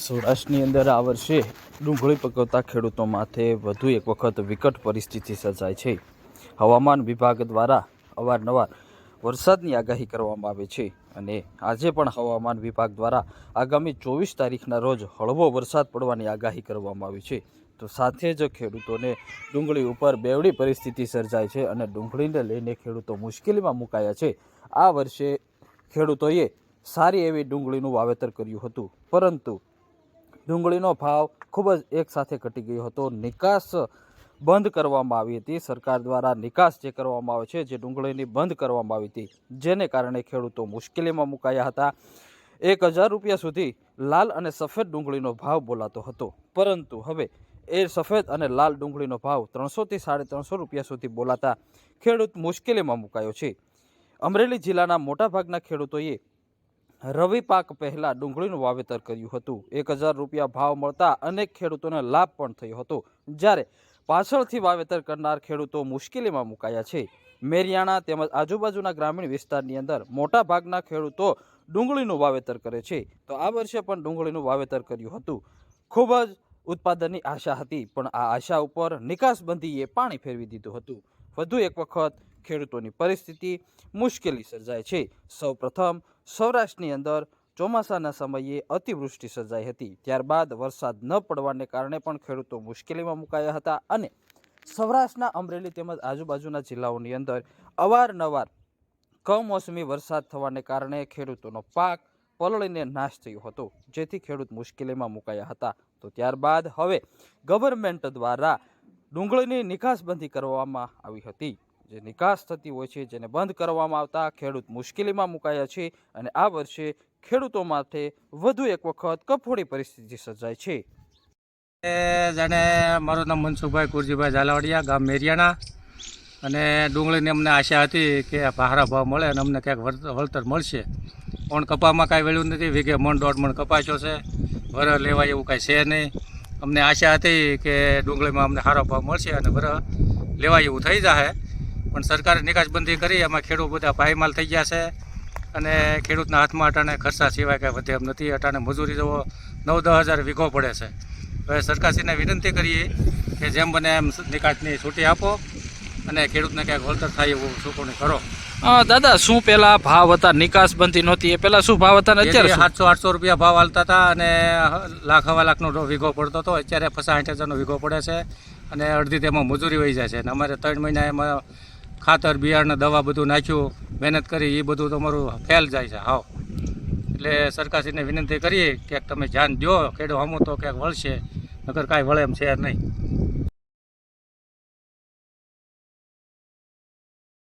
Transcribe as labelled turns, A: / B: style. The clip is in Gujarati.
A: સૌરાષ્ટ્રની અંદર આ વર્ષે ડુંગળી પકવતા ખેડૂતો માથે વધુ એક વખત વિકટ પરિસ્થિતિ સર્જાય છે. હવામાન વિભાગ દ્વારા અવારનવાર વરસાદની આગાહી કરવામાં આવે છે અને આજે પણ હવામાન વિભાગ દ્વારા આગામી 24 તારીખના રોજ હળવો વરસાદ પડવાની આગાહી કરવામાં આવી છે. તો સાથે જ ખેડૂતોને ડુંગળી ઉપર બેવડી પરિસ્થિતિ સર્જાય છે અને ડુંગળીને લઈને ખેડૂતો મુશ્કેલીમાં મુકાયા છે. આ વર્ષે ખેડૂતોએ સારી એવી ડુંગળીનું વાવેતર કર્યું હતું, પરંતુ ડુંગળીનો ભાવ ખૂબ જ એકસાથે ઘટી ગયો હતો. નિકાસ બંધ કરવામાં આવી હતી. સરકાર દ્વારા નિકાસ જે કરવામાં આવે છે, જે ડુંગળીની બંધ કરવામાં આવી હતી, જેને કારણે ખેડૂતો મુશ્કેલીમાં મુકાયા હતા. 1000 રૂપિયા સુધી લાલ અને સફેદ ડુંગળીનો ભાવ બોલાતો હતો, પરંતુ હવે એ સફેદ અને લાલ ડુંગળીનો ભાવ 300 થી 350 રૂપિયા સુધી બોલાતા ખેડૂત મુશ્કેલીમાં મુકાયો છે. અમરેલી જિલ્લાના મોટાભાગના ખેડૂતોએ રવિ પાક પહેલા ડુંગળીનું વાવેતર કર્યું હતું. 1000 રૂપિયા ભાવ મળતા અનેક ખેડૂતોને લાભ પણ થયો હતો, જ્યારે પાછળથી વાવેતર કરનાર ખેડૂતો મુશ્કેલીમાં મુકાયા છે. મેરિયાણા તેમજ આજુબાજુના ગ્રામીણ વિસ્તારની અંદર મોટાભાગના ખેડૂતો ડુંગળીનું વાવેતર કરે છે. તો આ વર્ષે પણ ડુંગળીનું વાવેતર કર્યું હતું. ખૂબ જ ઉત્પાદનની આશા હતી, પણ આ આશા ઉપર નિકાસબંધીએ પાણી ફેરવી દીધું હતું. વધુ એક વખત ખેડૂતોની પરિસ્થિતિ મુશ્કેલી સર્જાય છે. સૌપ્રથમ સૌરાષ્ટ્રની અંદર ચોમાસાના સમયે અતિવૃષ્ટિ સર્જાઈ હતી, ત્યારબાદ વરસાદ ન પડવાને કારણે પણ ખેડૂતો મુશ્કેલીમાં મુકાયા હતા અને સૌરાષ્ટ્રના અમરેલી તેમજ આજુબાજુના જિલ્લાઓની અંદર અવારનવાર કમોસમી વરસાદ થવાને કારણે ખેડૂતોનો પાક પલળીને નાશ થયો હતો, જેથી ખેડૂત મુશ્કેલીમાં મુકાયા હતા. તો ત્યારબાદ હવે ગવર્મેન્ટ દ્વારા ડુંગળીની નિકાસબંધી કરવામાં આવી હતી. જે નિકાસ થતી હોય છે, જેને બંધ કરવામાં આવતા ખેડૂત મુશ્કેલીમાં મુકાયા છે અને આ વર્ષે ખેડૂતો માટે વધુ એક વખત કફોડી પરિસ્થિતિ સર્જાય છે.
B: જાણે મારું નામ મનસુખભાઈ કુરજીભાઈ ઝાલાવાડિયા, ગામ મેરિયાણા. અને ડુંગળીની અમને આશા હતી કે ભારા ભાવ મળે અને અમને ક્યાંક વળતર મળશે, પણ કપામાં કાંઈ વેળ્યું નથી. વીઘે મણ 1.5 મણ કપાસ્યો છે, વરસ લેવાય એવું કાંઈ છે નહીં. અમને આશા હતી કે ડુંગળીમાં અમને સારો ભાવ મળશે અને વરસ લેવાય એવું થઈ જશે, પણ સરકારે નિકાસબંધી કરી. એમાં ખેડૂત બધા પાયમાલ થઈ ગયા છે અને ખેડૂતના હાથમાં અટાણે ખર્ચા સિવાય કાંઈ વધે એમ નથી. અટાણે મજૂરી જવો 9-10 હજાર વીઘો પડે છે. હવે સરકારશ્રીને વિનંતી કરીએ કે જેમ બને એમ નિકાસની છૂટી આપો અને ખેડૂતને ક્યાંક વળતર થાય એવું ચૂકવણી કરો.
A: દાદા, શું પેલા ભાવ હતા? નિકાસબંધી નહોતી એ પેલા શું ભાવ હતા? અત્યારે
B: 700-800 રૂપિયા ભાવ હાલતા હતા અને લાખ-1.25 લાખનો વીઘો પડતો હતો. અત્યારે 50-60 હજારનો વીઘો પડે છે અને અડધી તેમાં મજૂરી વહી જાય છે. અને અમારે 3 મહિના એમાં ખાતર, બિયારણ, દવા બધું નાખ્યું, મહેનત કરી, એ બધું તમારું ફેલ જાય છે હાવ. એટલે સરકારશ્રીને વિનંતી કરીએ કે તમે ધ્યાન દો, ખેડૂત હમું તો ક્યાંક વળશે, નકર કાંઈ વળે એમ છે નહીં.